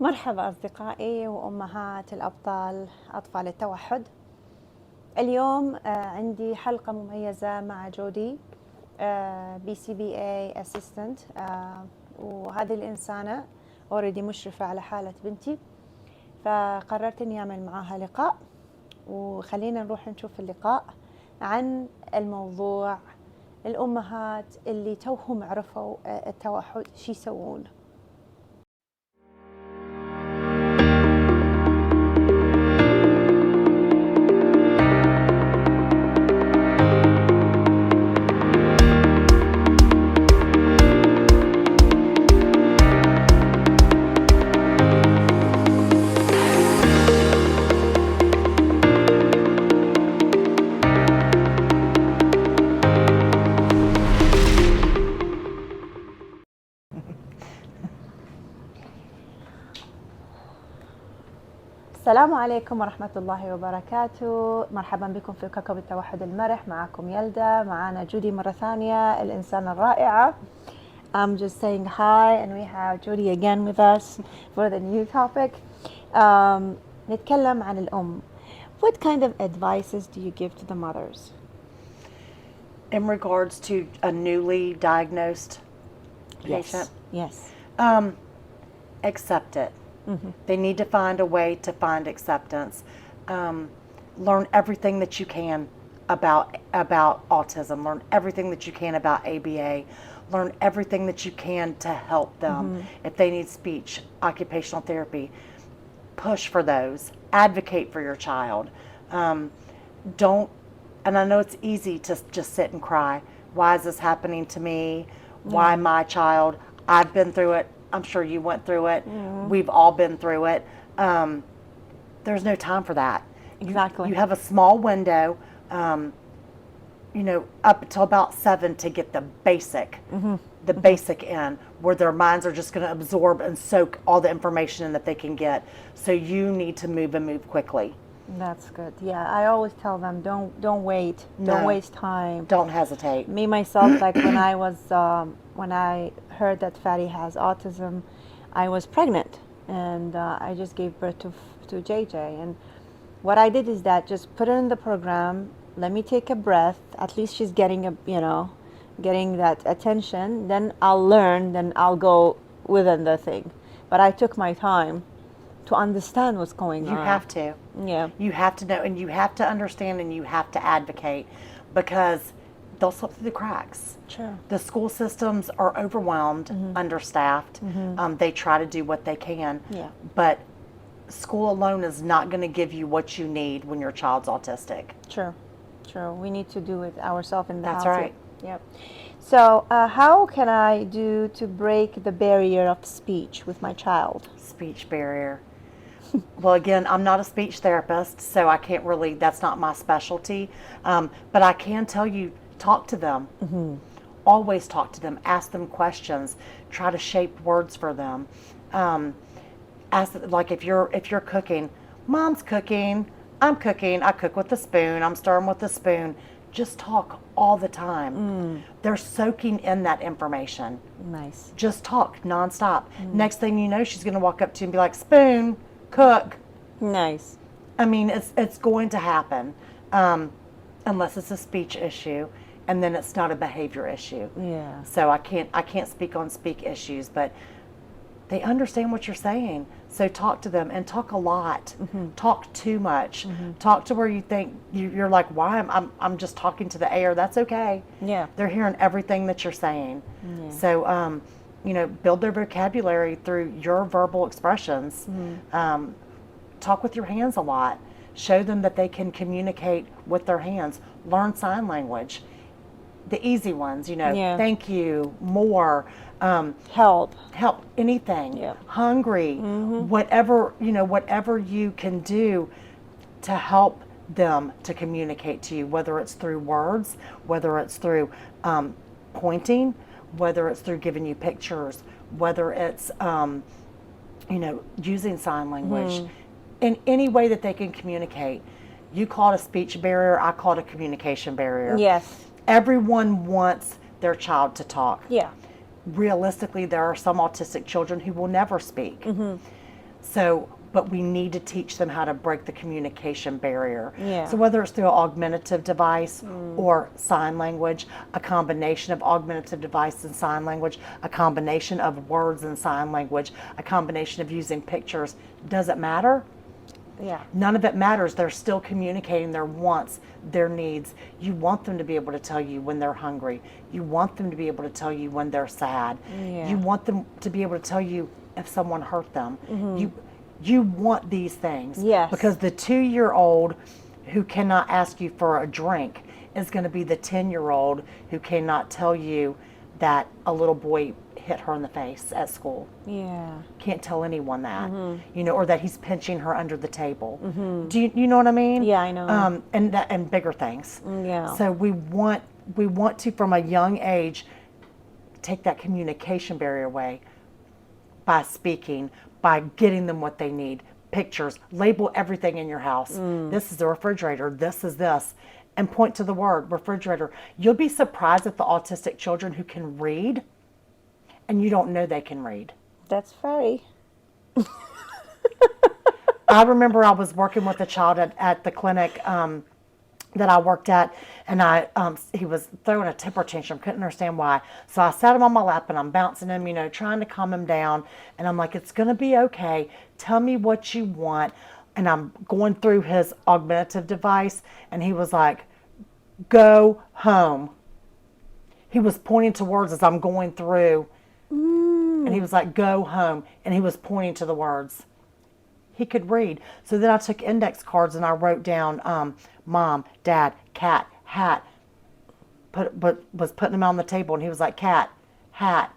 مرحبا أصدقائي وأمهات الأبطال أطفال التوحد. اليوم عندي حلقة مميزة مع جودي BCBA Assistant، وهذه الإنسانة already مشرفة على حالة بنتي، فقررت إني أعمل معاها لقاء، وخلينا نروح نشوف اللقاء عن الموضوع الأمهات اللي توهم عرفوا التوحد شو يسوون. السلام عليكم ورحمة الله وبركاته. مرحبا بكم في كوكب التوحد المرح. معكم يلدا، معنا جودي مرة ثانية الإنسانة الرائعة. I'm just saying hi and we have Judy again with us for the new topic. نتكلم عن الأم. What kind of advices do you give to the mothers? In regards to a newly diagnosed patient? Yes. Accept it. Mm-hmm. They need to find a way to find acceptance. Learn everything that you can about autism. Learn everything that you can about ABA. Learn everything that you can to help them. Mm-hmm. If they need speech, occupational therapy, push for those. Advocate for your child. Don't, and I know it's easy to just sit and cry. Why is this happening to me? Why my child? I've been through it. I'm sure you went through it. Mm-hmm. We've all been through it. There's no time for that. Exactly. You have a small window, up until about 7 to get the basic, basic in, where their minds are just going to absorb and soak all the information in that they can get. So you need to move quickly. That's good. Yeah, I always tell them, don't wait. Don't waste time. Don't hesitate. Me myself, like when I heard that Fatty has autism, I was pregnant, and I just gave birth to JJ. And what I did is that just put her in the program. Let me take a breath. At least she's getting getting that attention. Then I'll learn. Then I'll go within the thing. But I took my time to understand what's going on. You have to. Yeah. You have to know, and you have to understand, and you have to advocate, because they'll slip through the cracks. Sure. The school systems are overwhelmed, understaffed. They try to do what they can. Yeah. But school alone is not going to give you what you need when your child's autistic. Sure. We need to do it ourselves in the house. That's right. Yep. So how can I do to break the barrier of speech with my child? Speech barrier. Well, again, I'm not a speech therapist, so I can't really, that's not my specialty. But I can tell you, talk to them. Mm-hmm. Always talk to them. Ask them questions. Try to shape words for them. Ask, like if you're cooking, Mom's cooking, I'm cooking, I cook with a spoon, I'm stirring with a spoon. Just talk all the time. They're soaking in that information. Nice. Just talk nonstop. Next thing you know, she's going to walk up to you and be like, spoon, cook. Nice. I mean, it's going to happen, unless it's a speech issue, and then it's not a behavior issue. Yeah. So I can't speak on speak issues, but they understand what you're saying. So talk to them, and talk a lot. Talk too much. Talk to where you think you're like, why I'm just talking to the air. That's okay. Yeah. They're hearing everything that you're saying. Yeah. So build their vocabulary through your verbal expressions. Talk with your hands a lot. Show them that they can communicate with their hands. Learn sign language. The easy ones, thank you, more, help, anything, yeah. Hungry, whatever you can do to help them to communicate to you, whether it's through words, whether it's through pointing, whether it's through giving you pictures, whether it's using sign language, in any way that they can communicate. You call it a speech barrier, I call it a communication barrier. Yes. Everyone wants their child to talk. Yeah. Realistically, there are some autistic children who will never speak. So, but we need to teach them how to break the communication barrier. Yeah. So whether it's through an augmentative device or sign language, a combination of augmentative device and sign language, a combination of words and sign language, a combination of using pictures, does it matter? Yeah. None of it matters. They're still communicating their wants, their needs. You want them to be able to tell you when they're hungry. You want them to be able to tell you when they're sad. Yeah. You want them to be able to tell you if someone hurt them. You want these things. Yes. Because the 2-year-old who cannot ask you for a drink is going to be the 10-year-old who cannot tell you that a little boy hit her in the face at school. Yeah. Can't tell anyone that, you know, or that he's pinching her under the table. Do you know what I mean? Yeah, I know. And bigger things. Yeah. So we want to, from a young age, take that communication barrier away by speaking, by getting them what they need. Pictures, label everything in your house. This is the refrigerator. This is this. And point to the word refrigerator. You'll be surprised at the autistic children who can read and you don't know they can read. That's very. I remember I was working with a child at the clinic that I worked at, and he was throwing a temper tantrum, couldn't understand why. So I sat him on my lap and I'm bouncing him, you know, trying to calm him down. And I'm like, it's going to be okay. Tell me what you want. And I'm going through his augmentative device, and he was like, go home. He was pointing to words as I'm going through. And he was like, go home. And he was pointing to the words. He could read. So then I took index cards and I wrote down mom, dad, cat, hat. Was putting them on the table, and he was like, cat, hat.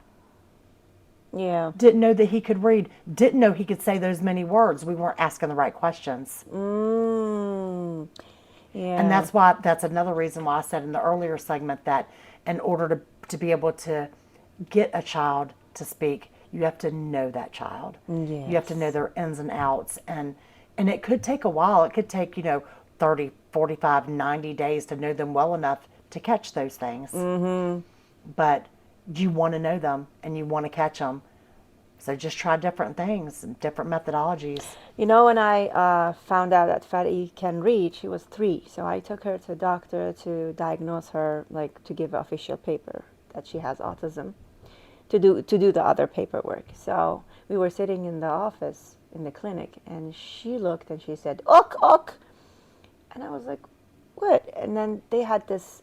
Yeah. Didn't know that he could read. Didn't know he could say those many words. We weren't asking the right questions. Yeah. And that's another reason why I said in the earlier segment that in order to be able to get a child to speak, you have to know that child. Yes. You have to know their ins and outs. And it could take a while. It could take, 30, 45, 90 days to know them well enough to catch those things. But you want to know them and you want to catch them. So just try different things and different methodologies. You know, when I found out that Fatty can read, she was 3. So I took her to a doctor to diagnose her, like to give an official paper that she has autism, to do the other paperwork. So we were sitting in the office in the clinic, and she looked and she said, "Ok, ok," and I was like, "What?" And then they had this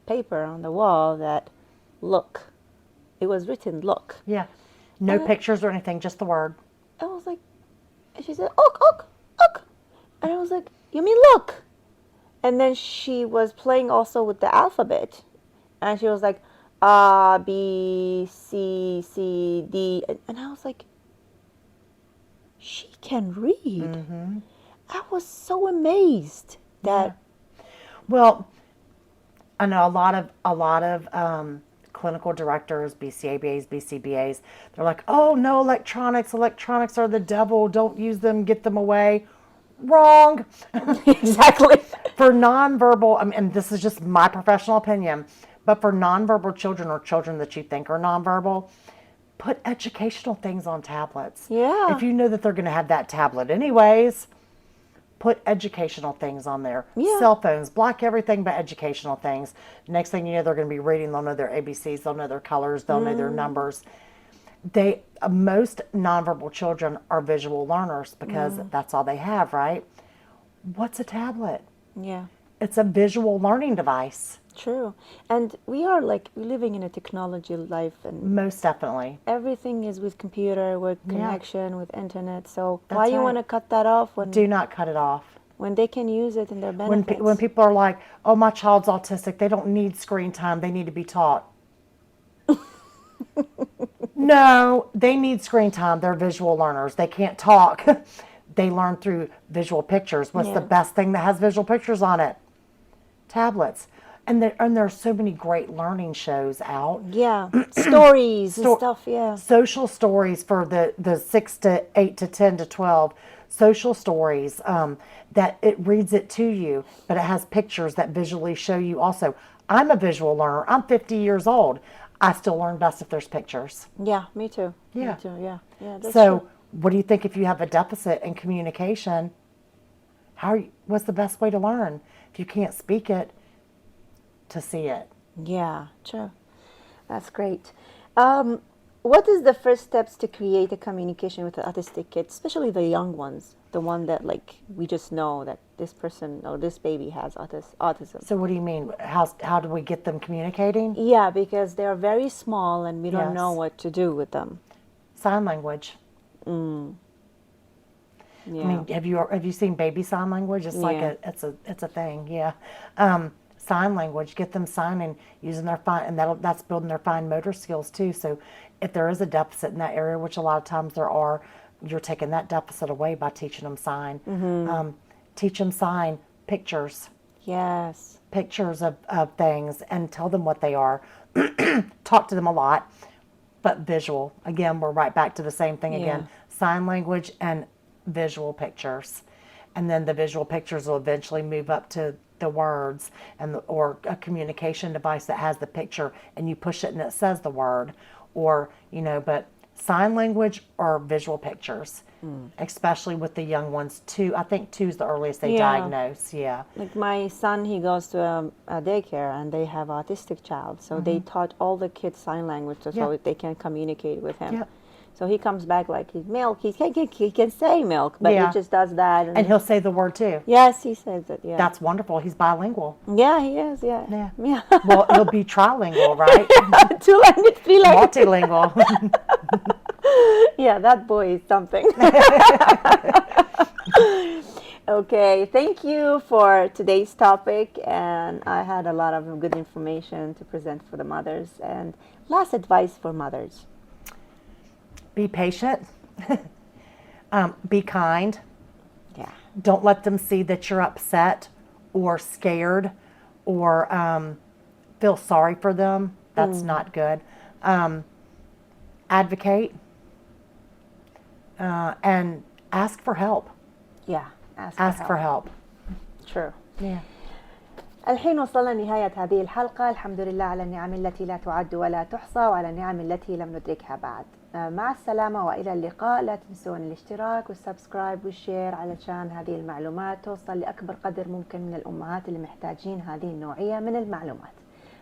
paper on the wall that look. It was written look. Yeah. No pictures or anything, just the word. I was like, and she said, "Ok, ok, ok," and I was like, "You mean look?" And then she was playing also with the alphabet, and she was like, A, B, C, C, D, and I was like, she can read. I was so amazed that. Well, I know a lot of clinical directors, BCABAs, BCBAs, they're like, oh no, electronics are the devil. Don't use them, get them away. Wrong. Exactly. For nonverbal, and this is just my professional opinion, but for nonverbal children or children that you think are nonverbal, put educational things on tablets. Yeah. If you know that they're going to have that tablet anyways, put educational things on there. Yeah. Cell phones, block everything but educational things. Next thing you know, they're going to be reading. They'll know their ABCs. They'll know their colors. They'll know their numbers. Most nonverbal children are visual learners because that's all they have, right? What's a tablet? Yeah. It's a visual learning device. True. And we're living in a technology life, and Most definitely. everything is with computer, with connection, with internet. So That's why you right. want to cut that off when Do not cut it off. they can use it in their When benefits? when people are like, oh, my child's autistic, they don't need screen time, they need to be taught. No, they need screen time. They're visual learners. They can't talk. They learn through visual pictures. What's the Yeah. best thing that has visual pictures on it? Tablets. And there are so many great learning shows out. Yeah, stories and Sto- stuff. Yeah. Social stories for the 6 to 8 to 10 to 12. Social stories that it reads it to you, but it has pictures that visually show you also. I'm a visual learner. I'm 50 years old. I still learn best if there's pictures. Yeah, me too. Yeah. Me too. Yeah. Yeah. That's So true. what do you think if you have a deficit in communication? What's the best way to learn? If you can't speak it, to see it. Yeah, true. That's great. What is the first steps to create a communication with the autistic kids, especially the young ones, the one that like we just know that this person or this baby has autism? So what do you mean? How do we get them communicating? Yeah, because they're very small and we don't know Yes. what to do with them. Sign language. Yeah. I mean, have you seen baby sign language? It's like Yeah. it's a thing. Yeah. Sign language. Get them signing using their and that's building their fine motor skills too. So if there is a deficit in that area, which a lot of times there are, you're taking that deficit away by teaching them sign. Teach them sign pictures. Yes. Pictures of things and tell them what they are. Talk to them a lot, but visual. Again, we're right back to the same thing again. Sign language and visual pictures. And then the visual pictures will eventually move up to the words or a communication device that has the picture and you push it and it says the word, or, but sign language or visual pictures, especially with the young ones. I think 2 is the earliest they diagnose. Yeah. Like my son, he goes to a daycare and they have autistic child. So they taught all the kids sign language so they can communicate with him. Yeah. So he comes back like he's milk. He can say milk, but he just does that. And he'll say the word too. Yes, he says it. Yeah. That's wonderful. He's bilingual. Yeah, he is. Yeah. Yeah. Well, he'll be trilingual, right? 2 languages, 3 languages. Multilingual. Yeah, that boy is something. Okay, thank you for today's topic, and I had a lot of good information to present for the mothers. And last advice for mothers. Be patient. Be kind. Yeah. Don't let them see that you're upset or scared or feel sorry for them. That's not good. Advocate and ask for help. Yeah. Ask for help. True. Yeah. الحين وصلنا لنهاية هذه الحلقة. الحمد لله على النعم التي لا تعد ولا تحصى وعلى النعم التي لم ندركها بعد. مع السلامة وإلى اللقاء. لا تنسون الاشتراك والسبسكرايب والشير علشان هذه المعلومات توصل لأكبر قدر ممكن من الأمهات اللي محتاجين هذه النوعية من المعلومات.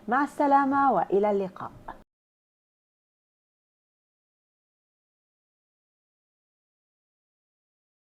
مع السلامة وإلى اللقاء.